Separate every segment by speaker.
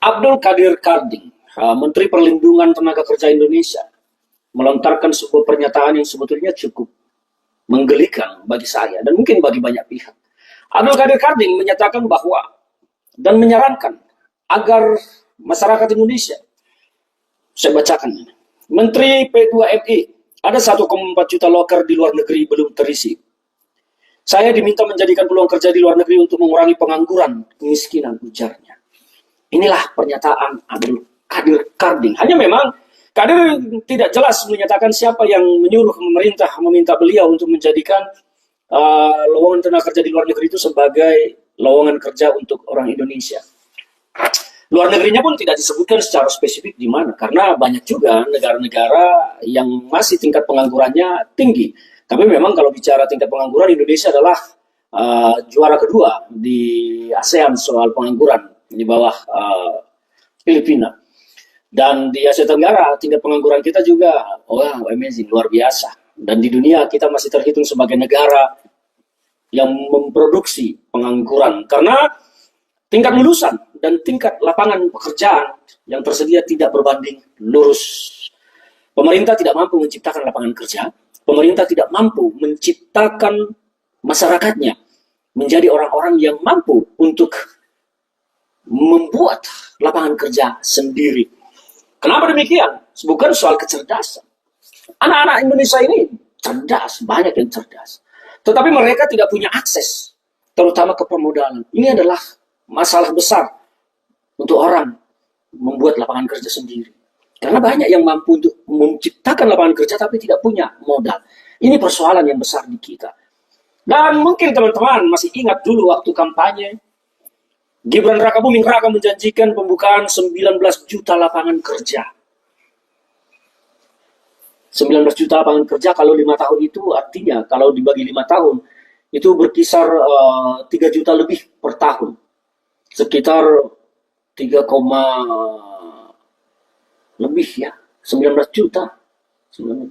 Speaker 1: Abdul Qadir Karding, Menteri Perlindungan Tenaga Kerja Indonesia, melontarkan sebuah pernyataan yang sebetulnya cukup menggelikan bagi saya dan mungkin bagi banyak pihak. Abdul Qadir Karding menyatakan bahwa dan menyarankan agar masyarakat Indonesia, saya bacakan ini, Menteri P2MI, ada 1,4 juta loker di luar negeri belum terisi. Saya diminta menjadikan peluang kerja di luar negeri untuk mengurangi pengangguran, kemiskinan, ujarnya. Inilah pernyataan Abdul Qadir Karding. Hanya memang Kadir tidak jelas menyatakan siapa yang menyuruh pemerintah meminta beliau untuk menjadikan lowongan tenaga kerja di luar negeri itu sebagai lowongan kerja untuk orang Indonesia. Luar negerinya pun tidak disebutkan secara spesifik di mana, karena banyak juga negara-negara yang masih tingkat penganggurannya tinggi. Tapi memang kalau bicara tingkat pengangguran, Indonesia adalah juara kedua di ASEAN soal pengangguran di bawah Filipina. Dan di Asia Tenggara tingkat pengangguran kita juga amazing, luar biasa. Dan di dunia kita masih terhitung sebagai negara yang memproduksi pengangguran karena tingkat lulusan dan tingkat lapangan pekerjaan yang tersedia tidak berbanding lurus. Pemerintah tidak mampu menciptakan lapangan kerja, pemerintah tidak mampu menciptakan masyarakatnya menjadi orang-orang yang mampu untuk membuat lapangan kerja sendiri. Kenapa demikian? Bukan soal kecerdasan. Anak-anak Indonesia ini cerdas, banyak yang cerdas. Tetapi mereka tidak punya akses, terutama ke permodalan. Ini adalah masalah besar untuk orang membuat lapangan kerja sendiri. Karena banyak yang mampu untuk menciptakan lapangan kerja tapi tidak punya modal. Ini persoalan yang besar di kita. Dan mungkin teman-teman masih ingat dulu waktu kampanye, Gibran Rakabuming Raka menjanjikan pembukaan 19 juta lapangan kerja. 19 juta lapangan kerja kalau 5 tahun itu artinya kalau dibagi 5 tahun itu berkisar 3 juta lebih per tahun. Sekitar 3, lebih ya, 19 juta. 3,5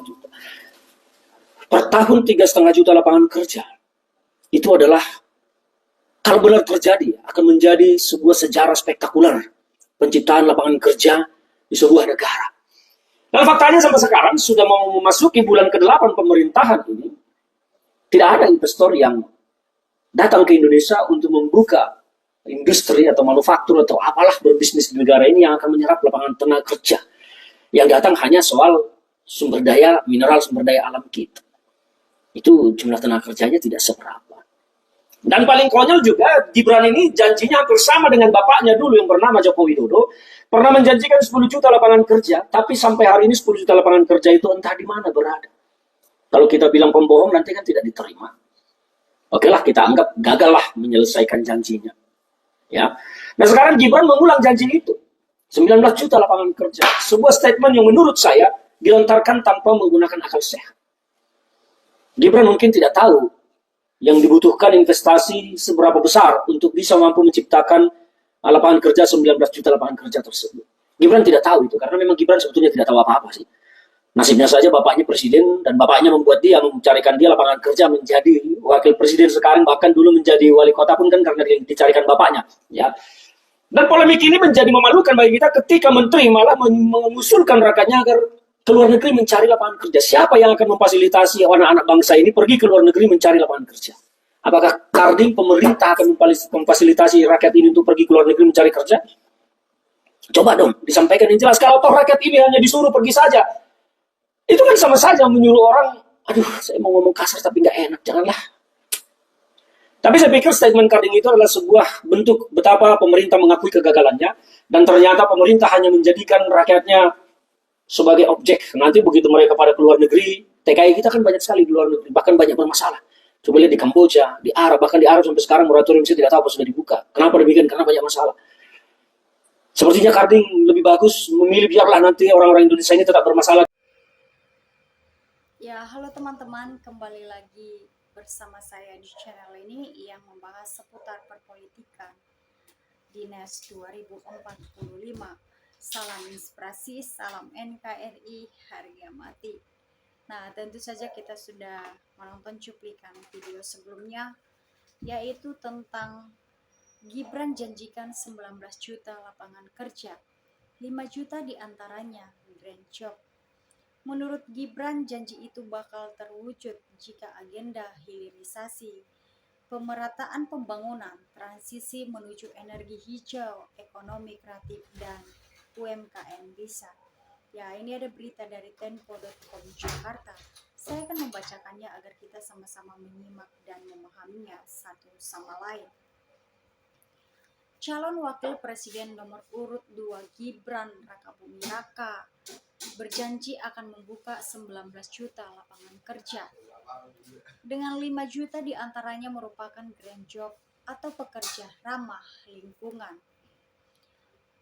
Speaker 1: juta. Per tahun 3,5 juta lapangan kerja. Itu adalah kalau benar terjadi, akan menjadi sebuah sejarah spektakuler penciptaan lapangan kerja di sebuah negara. Dan faktanya sampai sekarang sudah mau memasuki bulan ke-8 pemerintahan ini, tidak ada investor yang datang ke Indonesia untuk membuka industri atau manufaktur atau apalah berbisnis di negara ini yang akan menyerap lapangan tenaga kerja. Yang datang hanya soal sumber daya mineral, sumber daya alam kita. Itu jumlah tenaga kerjanya tidak seberapa. Dan paling konyol juga, Gibran ini janjinya hampir sama dengan bapaknya dulu yang bernama Joko Widodo. Pernah menjanjikan 10 juta lapangan kerja, tapi sampai hari ini 10 juta lapangan kerja itu entah di mana berada. Kalau kita bilang pembohong nanti kan tidak diterima. Oke lah, kita anggap gagal lah menyelesaikan janjinya. Ya. Nah sekarang Gibran mengulang janji itu. 19 juta lapangan kerja. Sebuah statement yang menurut saya dilontarkan tanpa menggunakan akal sehat. Gibran mungkin tidak tahu yang dibutuhkan investasi seberapa besar untuk bisa mampu menciptakan lapangan kerja 19 juta lapangan kerja tersebut. Gibran tidak tahu itu, karena memang Gibran sebetulnya tidak tahu apa-apa sih. Nasibnya saja bapaknya presiden, dan bapaknya membuat dia, mencarikan dia lapangan kerja menjadi wakil presiden sekarang, bahkan dulu menjadi wali kota pun kan karena dicarikan bapaknya. Ya. Dan polemik ini menjadi memalukan bagi kita ketika menteri malah mengusulkan rakyatnya agar ke luar negeri mencari lapangan kerja. Siapa yang akan memfasilitasi anak-anak bangsa ini pergi ke luar negeri mencari lapangan kerja? Apakah Karding pemerintah akan memfasilitasi rakyat ini untuk pergi ke luar negeri mencari kerja? Coba dong disampaikan yang jelas. Kalau toh rakyat ini hanya disuruh pergi saja, itu kan sama saja menyuruh orang, aduh saya mau ngomong kasar tapi nggak enak, janganlah. Tapi saya pikir statement Karding itu adalah sebuah bentuk betapa pemerintah mengakui kegagalannya, dan ternyata pemerintah hanya menjadikan rakyatnya sebagai objek. Nanti begitu mereka pada keluar negeri, TKI kita kan banyak sekali di luar negeri, bahkan banyak bermasalah. Coba lihat di Kamboja, di Arab, bahkan di Arab sampai sekarang moratorium saya tidak tahu apa sudah dibuka. Kenapa demikian? Karena banyak masalah. Sepertinya Karding lebih bagus memilih biarlah nanti orang-orang Indonesia ini tetap bermasalah.
Speaker 2: Ya, halo teman-teman, kembali lagi bersama saya di channel ini yang membahas seputar perpolitikan di NES 2045. Salam inspirasi, salam NKRI, harga mati. Nah, tentu saja kita sudah menonton cuplikan video sebelumnya, yaitu tentang Gibran janjikan 19 juta lapangan kerja, 5 juta diantaranya grand job. Menurut Gibran, janji itu bakal terwujud jika agenda hilirisasi, pemerataan pembangunan, transisi menuju energi hijau, ekonomi kreatif, dan UMKM bisa. Ya, ini ada berita dari tempo.com Jakarta. Saya akan membacakannya agar kita sama-sama menyimak dan memahaminya satu sama lain. Calon Wakil Presiden nomor urut 2 Gibran Rakabuming Raka berjanji akan membuka 19 juta lapangan kerja. Dengan 5 juta diantaranya merupakan grand job atau pekerja ramah lingkungan.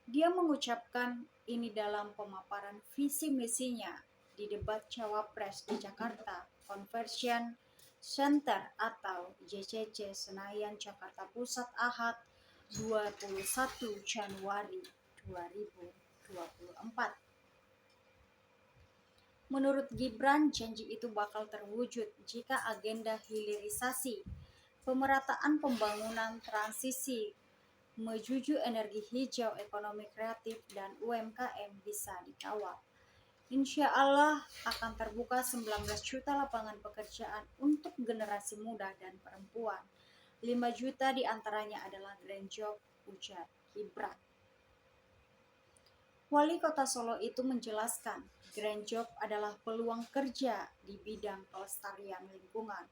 Speaker 2: Dia mengucapkan ini dalam pemaparan visi misinya di debat Cawapres di Jakarta Convention Center atau JCC Senayan Jakarta Pusat Ahad 21 Januari 2024. Menurut Gibran, janji itu bakal terwujud jika agenda hilirisasi, pemerataan pembangunan, transisi menuju energi hijau, ekonomi kreatif, dan UMKM bisa dikawal. Insya Allah akan terbuka 19 juta lapangan pekerjaan untuk generasi muda dan perempuan. 5 juta diantaranya adalah grand job, ujar Gibran. Wali Kota Solo itu menjelaskan, grand job adalah peluang kerja di bidang pelestarian lingkungan.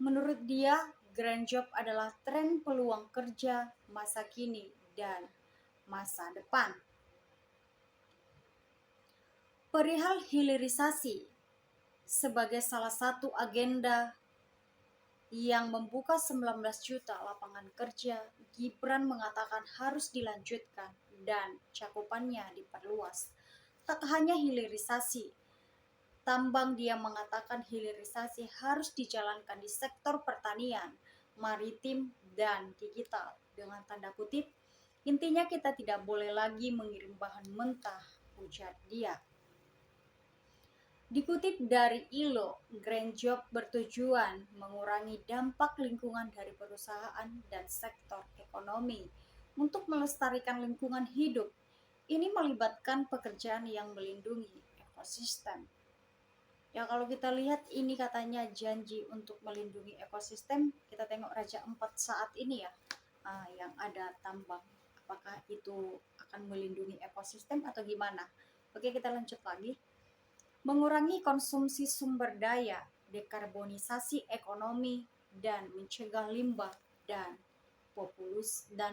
Speaker 2: Menurut dia, grand job adalah tren peluang kerja masa kini dan masa depan. Perihal hilirisasi sebagai salah satu agenda yang membuka 19 juta lapangan kerja, Gibran mengatakan harus dilanjutkan dan cakupannya diperluas. Tak hanya hilirisasi, tambang dia mengatakan hilirisasi harus dijalankan di sektor pertanian, maritim, dan digital. Dengan tanda kutip, intinya kita tidak boleh lagi mengirim bahan mentah, ujar dia. Dikutip dari ILO, Grand Job bertujuan mengurangi dampak lingkungan dari perusahaan dan sektor ekonomi untuk melestarikan lingkungan hidup. Ini melibatkan pekerjaan yang melindungi ekosistem. Ya, kalau kita lihat ini katanya janji untuk melindungi ekosistem, kita tengok Raja Ampat saat ini ya, yang ada tambang. Apakah itu akan melindungi ekosistem atau gimana? Oke, kita lanjut lagi. Mengurangi konsumsi sumber daya, dekarbonisasi ekonomi, dan mencegah limbah dan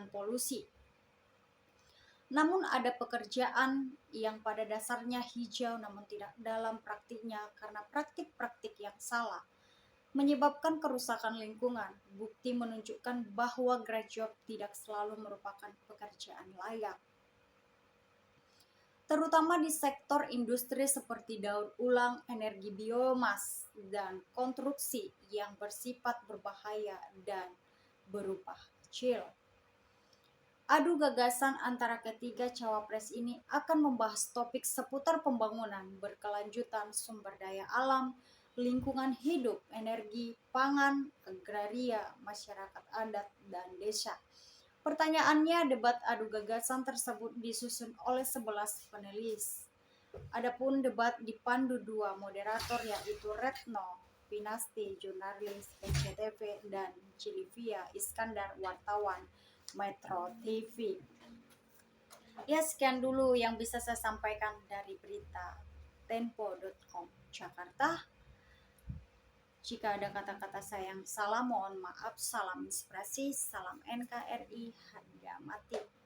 Speaker 2: polusi. Namun ada pekerjaan yang pada dasarnya hijau namun tidak dalam praktiknya karena praktik-praktik yang salah menyebabkan kerusakan lingkungan. Bukti menunjukkan bahwa grand job tidak selalu merupakan pekerjaan layak, terutama di sektor industri seperti daur ulang, energi biomas, dan konstruksi yang bersifat berbahaya dan berupah kecil. Adu gagasan antara ketiga cawapres ini akan membahas topik seputar pembangunan berkelanjutan sumber daya alam, lingkungan hidup, energi, pangan, agraria, masyarakat adat, dan desa. Pertanyaannya, debat adu gagasan tersebut disusun oleh 11 panelis. Adapun debat dipandu dua moderator yaitu Retno Pinasti, jurnalis SCTV, dan Cilivia Iskandar, wartawan Metro TV. Ya, sekian dulu yang bisa saya sampaikan dari berita tempo.com Jakarta. Jika ada kata-kata saya yang salah, mohon maaf. Salam inspirasi, salam NKRI, harga mati.